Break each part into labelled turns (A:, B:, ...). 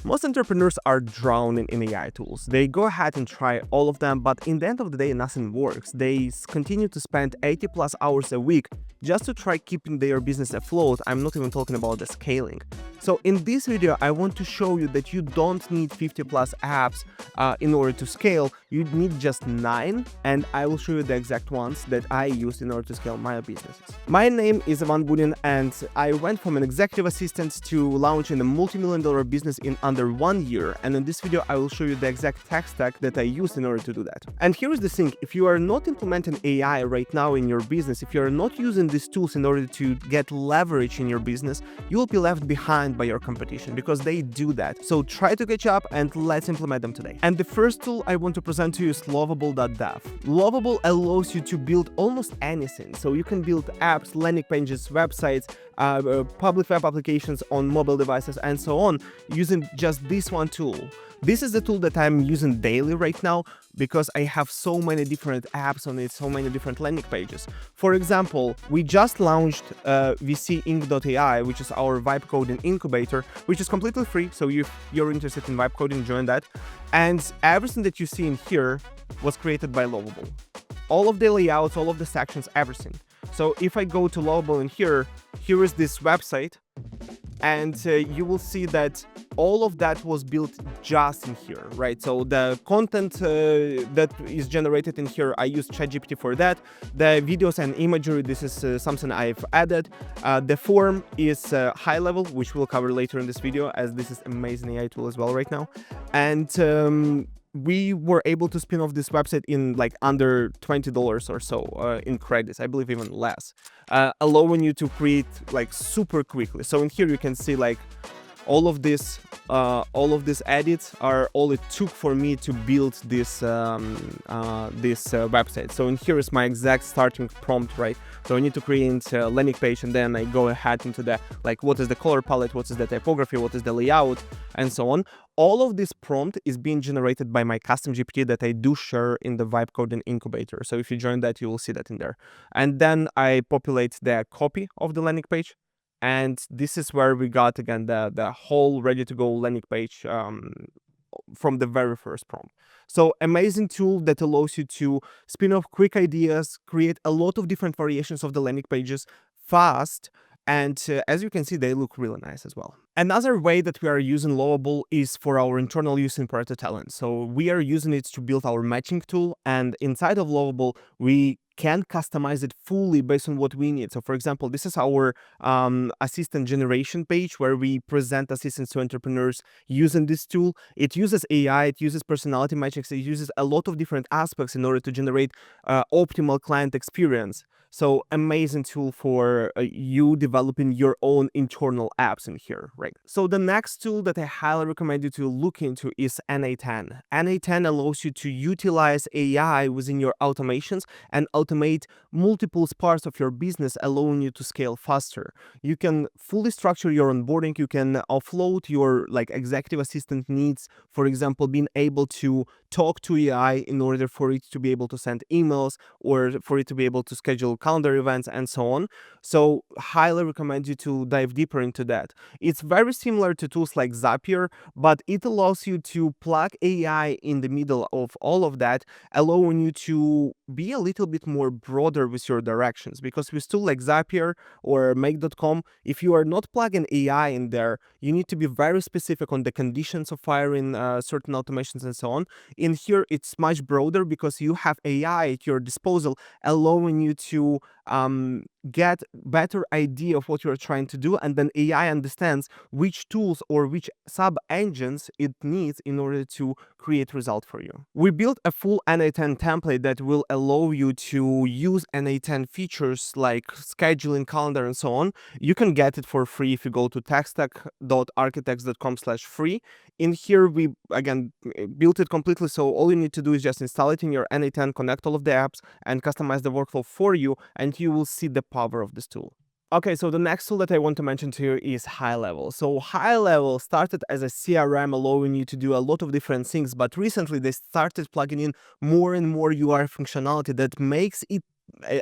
A: Most entrepreneurs are drowning in AI tools. They go ahead and try all of them, but in the end of the day, nothing works. They continue to spend 80 plus hours a week just to try keeping their business afloat. I'm not even talking about the scaling. So in this video, I want to show you that you don't need 50 plus apps in order to scale. You need just 9, and I will show you the exact ones that I used in order to scale my businesses. My name is Bunin, and I went from an executive assistant to launching a multi-million-dollar business in under 1 year. And in this video, I will show you the exact tech stack that I used in order to do that. And here is the thing: if you are not implementing AI right now in your business, if you are not using these tools in order to get leverage in your business, you will be left behind by your competition, because they do that. So try to catch up and let's implement them today. And the first tool I want to present to you is Lovable.dev. Lovable allows you to build almost anything. So you can build apps, landing pages, websites, public web applications on mobile devices, and so on, using just this one tool. This is the tool that I'm using daily right now because I have so many different apps on it, so many different landing pages. For example, we just launched VC.ai, which is our vibe coding incubator, which is completely free. So if you're interested in vibe coding, join that. And everything that you see in here was created by Lovable. All of the layouts, all of the sections, everything. So if I go to Lovable in here is this website, and you will see that all of that was built just in here, right? So the content that is generated in here, I use ChatGPT for that. The videos and imagery, this is something I've added. The form is HighLevel, which we'll cover later in this video, as this is amazing AI tool as well right now. And we were able to spin off this website in like under $20 or so in credits, I believe even less, allowing you to create like super quickly. So in here you can see like all of these edits are all it took for me to build this website. So in here is my exact starting prompt, right? So I need to create a landing page, and then I go ahead into the like what is the color palette, what is the typography, what is the layout, and so on. All of this prompt is being generated by my custom GPT that I do share in the Vibe Coding Incubator. So if you join that, you will see that in there. And then I populate the copy of the landing page. And this is where we got, again, the whole ready-to-go landing page from the very first prompt. So amazing tool that allows you to spin off quick ideas, create a lot of different variations of the landing pages fast. And as you can see, they look really nice as well. Another way that we are using Lovable is for our internal use in Pareto Talent. So we are using it to build our matching tool, and inside of Lovable, we can customize it fully based on what we need. So for example, this is our assistant generation page where we present assistants to entrepreneurs using this tool. It uses AI, it uses personality metrics, it uses a lot of different aspects in order to generate optimal client experience. So amazing tool for you developing your own internal apps in here, right? So the next tool that I highly recommend you to look into is Na10. Na10 allows you to utilize AI within your automations and automate multiple parts of your business, allowing you to scale faster. You can fully structure your onboarding. You can offload your like executive assistant needs, for example, being able to talk to AI in order for it to be able to send emails or for it to be able to schedule calendar events and so on. So highly recommend you to dive deeper into that. It's very similar to tools like Zapier, but it allows you to plug AI in the middle of all of that, allowing you to be a little bit more broader with your directions. Because with tools like Zapier or Make.com, if you are not plugging AI in there, you need to be very specific on the conditions of firing certain automations and so on. In here, it's much broader because you have AI at your disposal, allowing you to get better idea of what you're trying to do, and then AI understands which tools or which sub engines it needs in order to create result for you. We built a full Na10 template that will allow you to use Na10 features like scheduling, calendar, and so on. You can get it for free if you go to techstack.architects.com/free. In here, we again built it completely, so all you need to do is just install it in your Na10, connect all of the apps, and customize the workflow for you, and you will see the power of this tool. Okay, so the next tool that I want to mention to you is HighLevel. So HighLevel started as a CRM, allowing you to do a lot of different things, but recently they started plugging in more and more UI functionality that makes it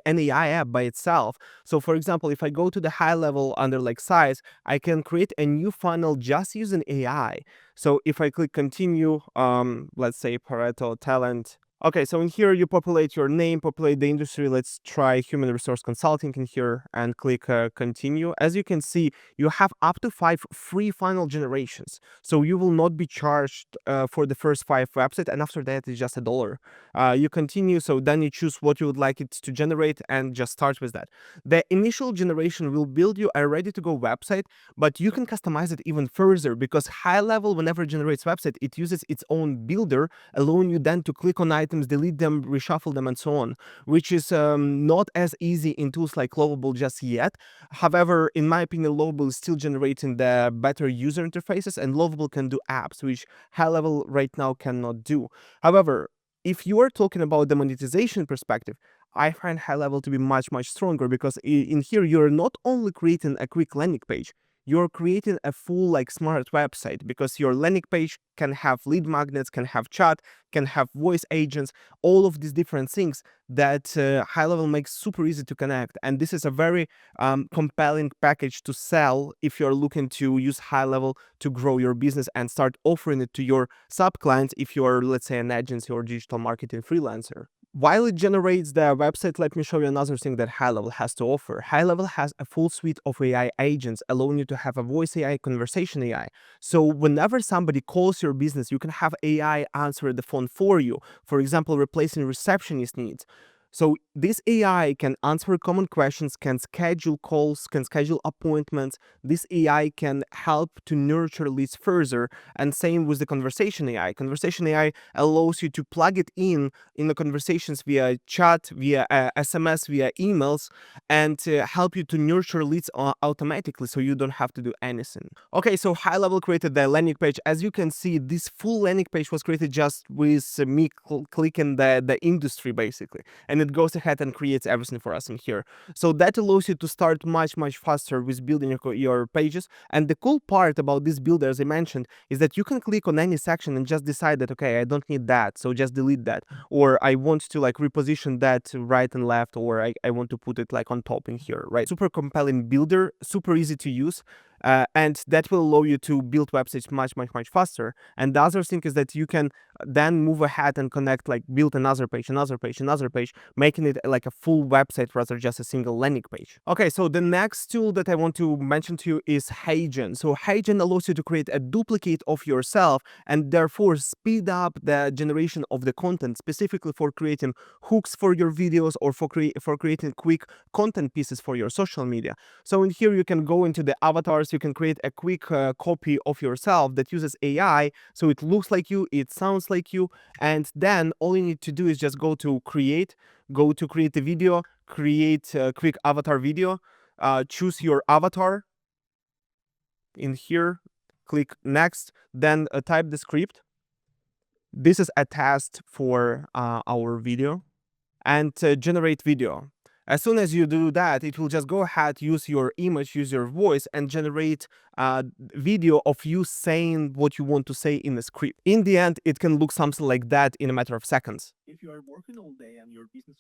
A: an AI app by itself. So for example, if I go to the high level under like size, I can create a new funnel just using AI. So if I click continue, let's say Pareto talent. Okay, so in here you populate your name, populate the industry. Let's try human resource consulting in here and click continue. As you can see, you have up to 5 free funnel generations. So you will not be charged for the first 5 websites, and after that it's just $1. You continue, so then you choose what you would like it to generate and just start with that. The initial generation will build you a ready-to-go website, but you can customize it even further because HighLevel, whenever it generates website, it uses its own builder, allowing you then to click on items, delete them, reshuffle them, and so on, which is not as easy in tools like Lovable just yet. However, in my opinion, Lovable is still generating the better user interfaces, and Lovable can do apps, which HighLevel right now cannot do. However, if you are talking about the monetization perspective, I find HighLevel to be much stronger because in here you're not only creating a quick landing page, you're creating a full like smart website, because your landing page can have lead magnets, can have chat, can have voice agents, all of these different things that HighLevel makes super easy to connect. And this is a very compelling package to sell if you're looking to use HighLevel to grow your business and start offering it to your sub clients if you're, let's say, an agency or digital marketing freelancer. While it generates the website, let me show you another thing that HighLevel has to offer. HighLevel has a full suite of AI agents, allowing you to have a voice AI, conversation AI. So whenever somebody calls your business, you can have AI answer the phone for you. For example, replacing receptionist needs. So this AI can answer common questions, can schedule calls, can schedule appointments. This AI can help to nurture leads further. And same with the conversation AI. Conversation AI allows you to plug it in the conversations via chat, via SMS, via emails, and help you to nurture leads automatically, so you don't have to do anything. Okay, so HighLevel created the landing page. As you can see, this full landing page was created just with me clicking the industry basically, and it goes ahead and creates everything for us in here. So that allows you to start much faster with building your pages. And the cool part about this builder, as I mentioned, is that you can click on any section and just decide that, okay, I don't need that, so just delete that, or I want to like reposition that to right and left, or I want to put it like on top in here, right? Super compelling builder, super easy to use. And that will allow you to build websites much faster. And the other thing is that you can then move ahead and connect, like build another page, making it like a full website rather just a single landing page. Okay, so the next tool that I want to mention to you is Hygien. So Hygien allows you to create a duplicate of yourself and therefore speed up the generation of the content, specifically for creating hooks for your videos or for creating quick content pieces for your social media. So in here you can go into the avatars, you can create a quick copy of yourself that uses AI, so it looks like you, it sounds like you, and then all you need to do is just go to create the video, create a quick avatar video, choose your avatar in here, click next, then type the script. This is a test for our video, and generate video. As soon as you do that, it will just go ahead, use your image, use your voice, and generate video of you saying what you want to say in the script. In the end, it can look something like that in a matter of seconds. If you are working all day and your business.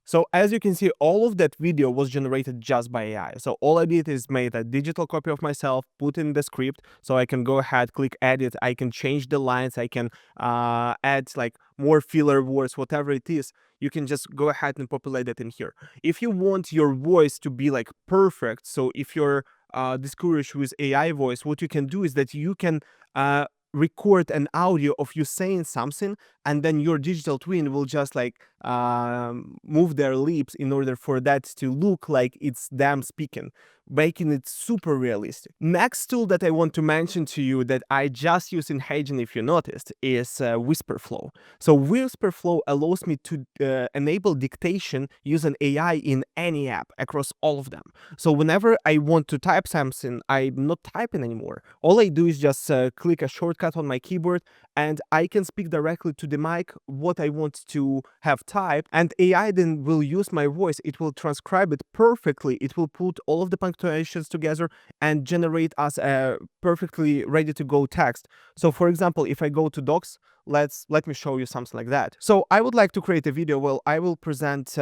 A: So as you can see, all of that video was generated just by AI. So all I did is made a digital copy of myself, put in the script, so I can go ahead, click edit, I can change the lines, I can add like more filler words, whatever it is. You can just go ahead and populate it in here. If you want your voice to be like perfect, so if you're discouraged with AI voice, what you can do is that you can record an audio of you saying something, and then your digital twin will just like move their lips in order for that to look like it's them speaking, making it super realistic. Next tool that I want to mention to you that I just use in Hygien, if you noticed, is Whisperflow. So Whisperflow allows me to enable dictation using AI in any app across all of them. So whenever I want to type something, I'm not typing anymore. All I do is just click a shortcut on my keyboard, and I can speak directly to the mic what I want to have typed, and AI then will use my voice. It will transcribe it perfectly. It will put all of the punctuations together and generate us a perfectly ready to go text. So for example, if I go to docs, let me show you something like that. So I would like to create a video where I will present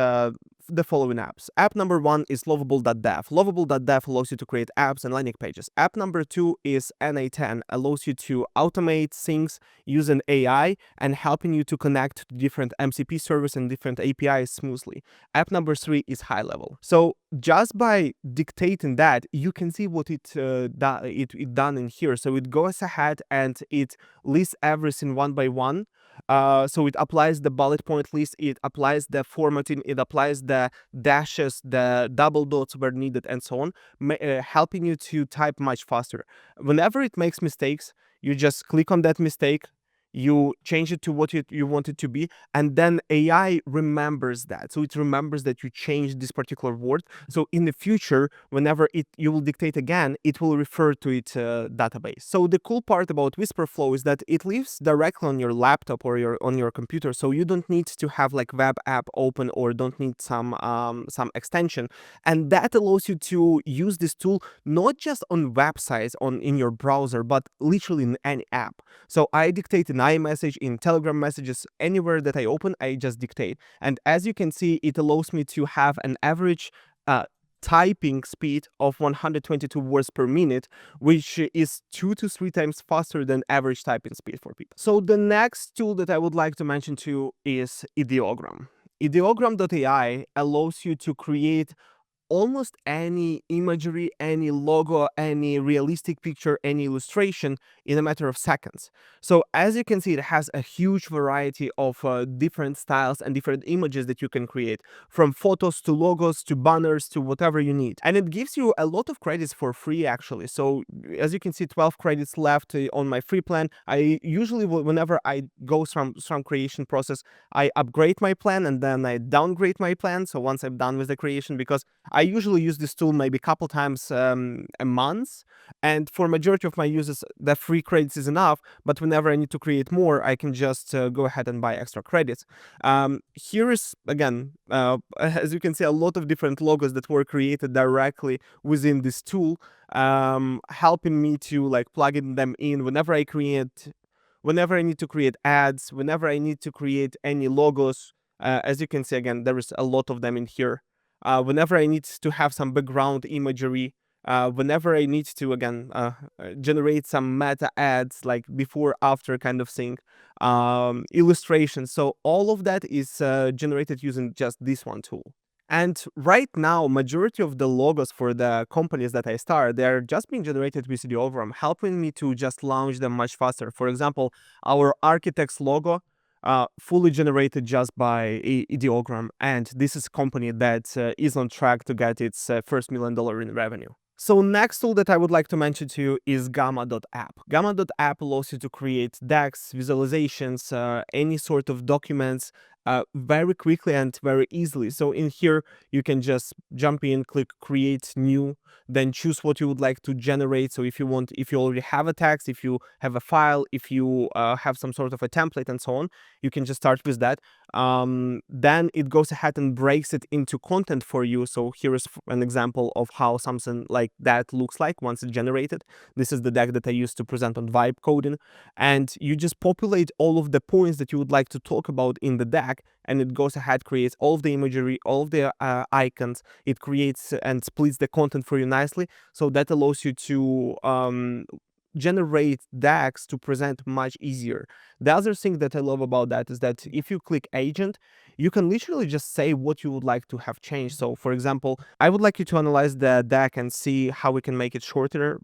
A: the following apps. App number 1 is Lovable.dev. Lovable.dev allows you to create apps and landing pages. App number 2 is NA10, allows you to automate things using AI and helping you to connect to different MCP servers and different APIs smoothly. App number 3 is HighLevel. So just by dictating that, you can see what it done in here. So it goes ahead and it lists everything one by one. So it applies the bullet point list, it applies the formatting, it applies the dashes, the double dots where needed, and so on, helping you to type much faster. Whenever it makes mistakes, you just click on that mistake, you change it to what you want it to be, and then AI remembers that. So it remembers that you changed this particular word. So in the future, whenever you will dictate again, it will refer to its database. So the cool part about Whisperflow is that it lives directly on your laptop or on your computer. So you don't need to have like web app open or don't need some extension. And that allows you to use this tool not just on websites in your browser, but literally in any app. So I dictate an iMessage, in Telegram messages, anywhere that I open, I just dictate. And as you can see, it allows me to have an average typing speed of 122 words per minute, which is 2 to 3 times faster than average typing speed for people. So the next tool that I would like to mention to you is Ideogram. Ideogram.ai allows you to create almost any imagery, any logo, any realistic picture, any illustration in a matter of seconds. So as you can see, it has a huge variety of different styles and different images that you can create, from photos to logos to banners to whatever you need. And it gives you a lot of credits for free, actually. So as you can see, 12 credits left on my free plan. I usually, whenever I go from creation process, I upgrade my plan and then I downgrade my plan. So once I'm done with the creation, because I usually use this tool maybe a couple times a month, and for majority of my users, the free credits is enough. But whenever I need to create more, I can just go ahead and buy extra credits. Here is again, as you can see, a lot of different logos that were created directly within this tool, helping me to like plugging them in whenever I need to create ads, whenever I need to create any logos. As you can see, again, there is a lot of them in here. Whenever I need to have some background imagery, whenever I need to, again, generate some meta ads, like before, after kind of thing, illustrations. So all of that is generated using just this one tool. And right now, majority of the logos for the companies that I start, they're just being generated with Ideogram, helping me to just launch them much faster. For example, our architect's logo, fully generated just by Ideogram, and this is a company that is on track to get its first $1 million in revenue. So next tool that I would like to mention to you is Gamma.app. Gamma.app allows you to create decks, visualizations, any sort of documents very quickly and very easily. So in here, you can just jump in, click create new, then choose what you would like to generate. So if you already have a text, if you have a file, if you have some sort of a template and so on, you can just start with that. Then it goes ahead and breaks it into content for you. So here is an example of how something like that looks like once it's generated. This is the deck that I used to present on Vibe coding, and you just populate all of the points that you would like to talk about in the deck, and it goes ahead, creates all of the imagery, all of the icons. It creates and splits the content for you nicely. So that allows you to generate decks to present much easier. The other thing that I love about that is that if you click agent, you can literally just say what you would like to have changed. So for example, I would like you to analyze the deck and see how we can make it shorter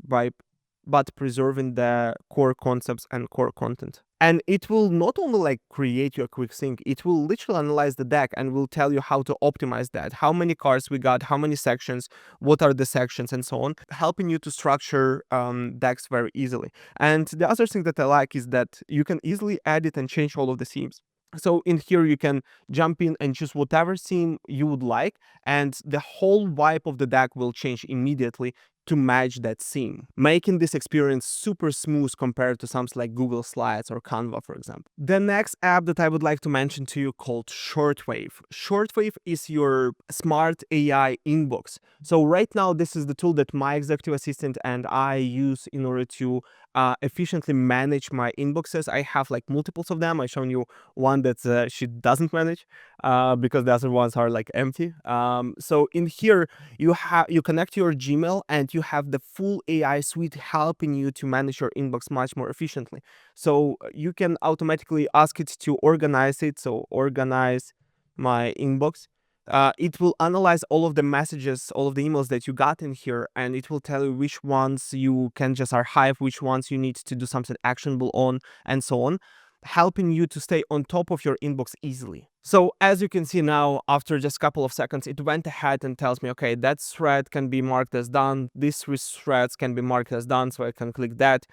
A: but preserving the core concepts and core content. And it will not only like create you a quick thing, it will literally analyze the deck and will tell you how to optimize that, how many cards we got, how many sections, what are the sections, and so on, helping you to structure decks very easily. And the other thing that I like is that you can easily edit and change all of the themes. So in here, you can jump in and choose whatever theme you would like, and the whole vibe of the deck will change immediately to match that theme, making this experience super smooth compared to something like Google Slides or Canva, for example. The next app that I would like to mention to you called Shortwave. Shortwave is your smart AI inbox. So right now, this is the tool that my executive assistant and I use in order to efficiently manage my inboxes. I have like multiples of them. I shown you one that she doesn't manage because the other ones are like empty. So in here, you connect your Gmail and you have the full AI suite helping you to manage your inbox much more efficiently. So you can automatically ask it to organize it. So organize my inbox. It will analyze all of the messages, all of the emails that you got in here, and it will tell you which ones you can just archive, which ones you need to do something actionable on, and so on, helping you to stay on top of your inbox easily. So as you can see now, after just a couple of seconds, it went ahead and tells me, okay, that thread can be marked as done. These 3 threads can be marked as done, so I can click that.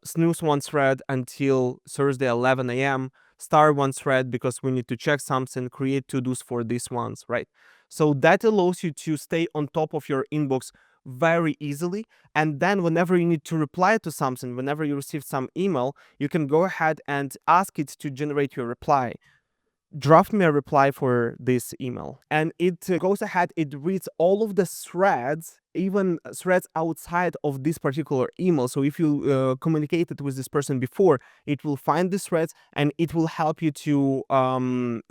A: Snooze one thread until Thursday 11 a.m. Start one thread because we need to check something, create to-dos for these ones, right? So that allows you to stay on top of your inbox very easily. And then whenever you need to reply to something, whenever you receive some email, you can go ahead and ask it to generate your reply. Draft me a reply for this email, and it goes ahead, it reads all of the threads, even threads outside of this particular email. So if you communicated with this person before, it will find these threads and it will help you to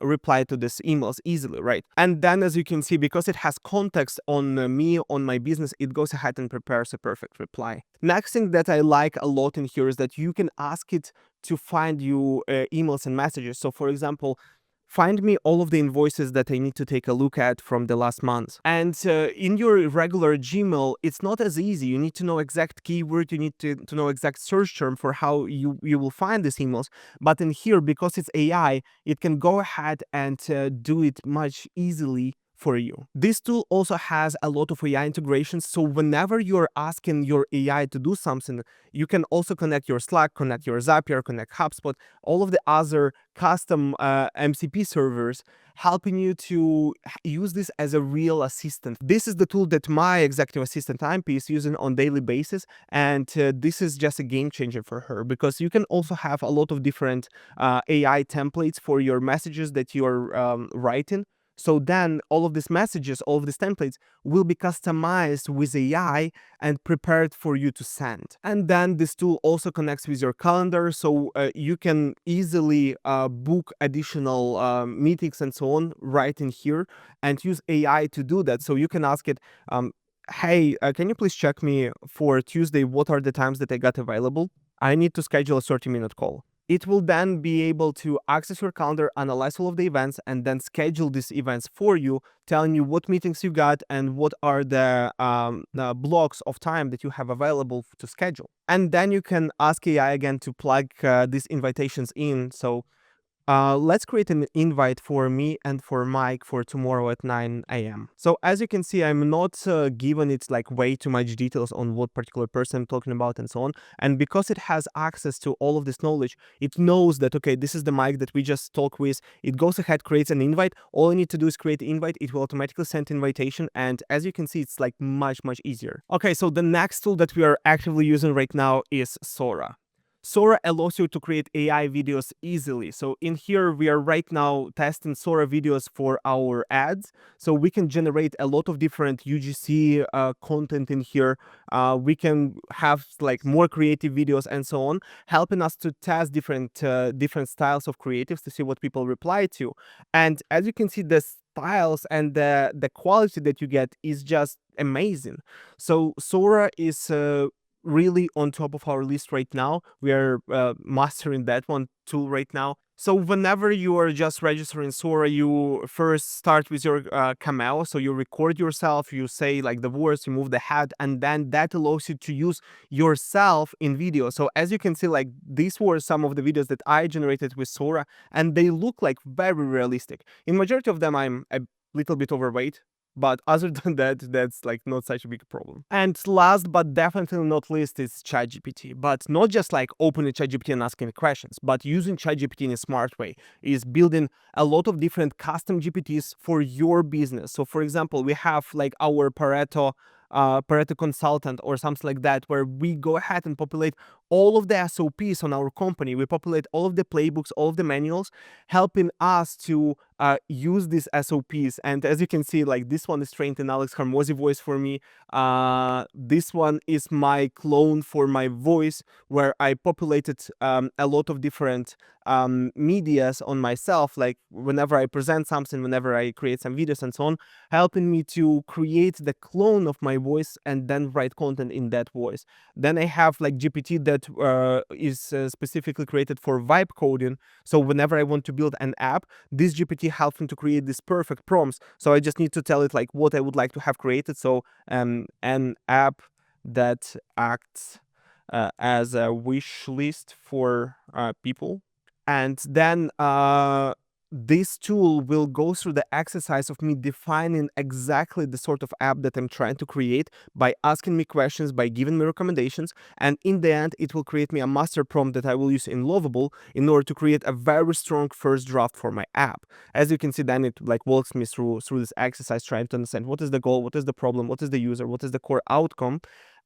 A: reply to these emails easily, right? And then as you can see, because it has context on me, on my business, it goes ahead and prepares a perfect reply. Next thing that I like a lot in here is that you can ask it to find you emails and messages. So for example, find me all of the invoices that I need to take a look at from the last month. And in your regular Gmail, it's not as easy. You need to know exact keyword, you need to know exact search term for how you will find these emails. But in here, because it's AI, it can go ahead and do it much easily for you. This tool also has a lot of AI integrations, so whenever you're asking your AI to do something, you can also connect your Slack, connect your Zapier, connect HubSpot, all of the other custom MCP servers, helping you to use this as a real assistant. This is the tool that my executive assistant IMP is using on daily basis, and this is just a game changer for her, because you can also have a lot of different AI templates for your messages that you're writing. So then all of these messages, all of these templates will be customized with AI and prepared for you to send. And then this tool also connects with your calendar, so you can easily book additional meetings and so on right in here, and use AI to do that. So you can ask it, hey, can you please check me for Tuesday, what are the times that I got available? I need to schedule a 30-minute call. It will then be able to access your calendar, analyze all of the events, and then schedule these events for you, telling you what meetings you got and what are the blocks of time that you have available to schedule. And then you can ask AI again to plug these invitations in. So let's create an invite for me and for Mike for tomorrow at 9 a.m. So as you can see, I'm not given it like way too much details on what particular person I'm talking about and so on. And because it has access to all of this knowledge, it knows that, okay, this is the Mike that we just talked with. It goes ahead, creates an invite. All I need to do is create the invite. It will automatically send invitation. And as you can see, it's like much easier. Okay, so the next tool that we are actively using right now is Sora. Sora allows you to create AI videos easily. So in here, we are right now testing Sora videos for our ads. So we can generate a lot of different UGC content in here. We can have like more creative videos and so on, helping us to test different styles of creatives to see what people reply to. And as you can see, the styles and the quality that you get is just amazing. So Sora is really on top of our list right now. We are mastering that one tool right now. So whenever you are just registering Sora, you first start with your cameo. So you record yourself, you say like the words, you move the head, and then that allows you to use yourself in video. So as you can see, like these were some of the videos that I generated with Sora, and they look like very realistic. In majority of them, I'm a little bit overweight. But other than that, that's like not such a big problem. And last but definitely not least is ChatGPT. But not just like opening ChatGPT and asking questions, but using ChatGPT in a smart way is building a lot of different custom GPTs for your business. So for example, we have like our Pareto Pareto consultant or something like that, where we go ahead and populate all of the SOPs on our company. We populate all of the playbooks, all of the manuals, helping us to use these SOPs. And as you can see, like this one is trained in Alex Hormozy voice for me. This one is my clone for my voice, where I populated a lot of different medias on myself, like whenever I present something, whenever I create some videos and so on, helping me to create the clone of my voice and then write content in that voice. Then I have like GPT that is specifically created for vibe coding. So whenever I want to build an app, this GPT helps me to create these perfect prompts. So I just need to tell it like what I would like to have created. So an app that acts as a wish list for people. And then this tool will go through the exercise of me defining exactly the sort of app that I'm trying to create by asking me questions, by giving me recommendations. And in the end, it will create me a master prompt that I will use in Lovable in order to create a very strong first draft for my app. As you can see, then it like walks me through this exercise, trying to understand what is the goal, what is the problem, what is the user, what is the core outcome.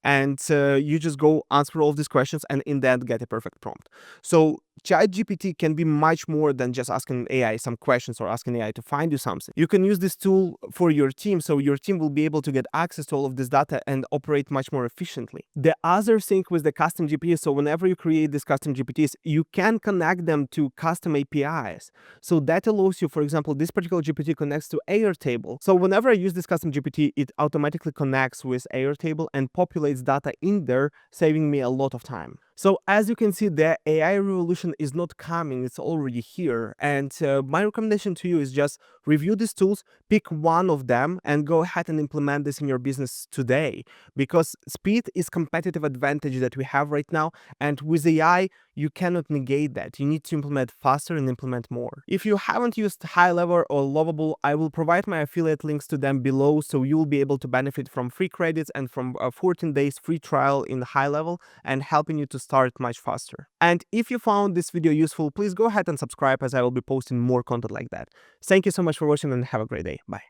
A: And you just go answer all of these questions and in the end get a perfect prompt. So ChatGPT can be much more than just asking AI some questions or asking AI to find you something. You can use this tool for your team, so your team will be able to get access to all of this data and operate much more efficiently. The other thing with the custom GPTs, so whenever you create these custom GPTs, you can connect them to custom APIs. So that allows you, for example, this particular GPT connects to Airtable. So whenever I use this custom GPT, it automatically connects with Airtable and populates data in there, saving me a lot of time. So as you can see, the AI revolution is not coming, it's already here. And my recommendation to you is just review these tools, pick one of them and go ahead and implement this in your business today. Because speed is competitive advantage that we have right now. And with AI, you cannot negate that. You need to implement faster and implement more. If you haven't used HighLevel or Lovable, I will provide my affiliate links to them below, so you will be able to benefit from free credits and from a 14 days free trial in HighLevel and helping you to start much faster. And if you found this video useful, please go ahead and subscribe, as I will be posting more content like that. Thank you so much for watching and have a great day. Bye.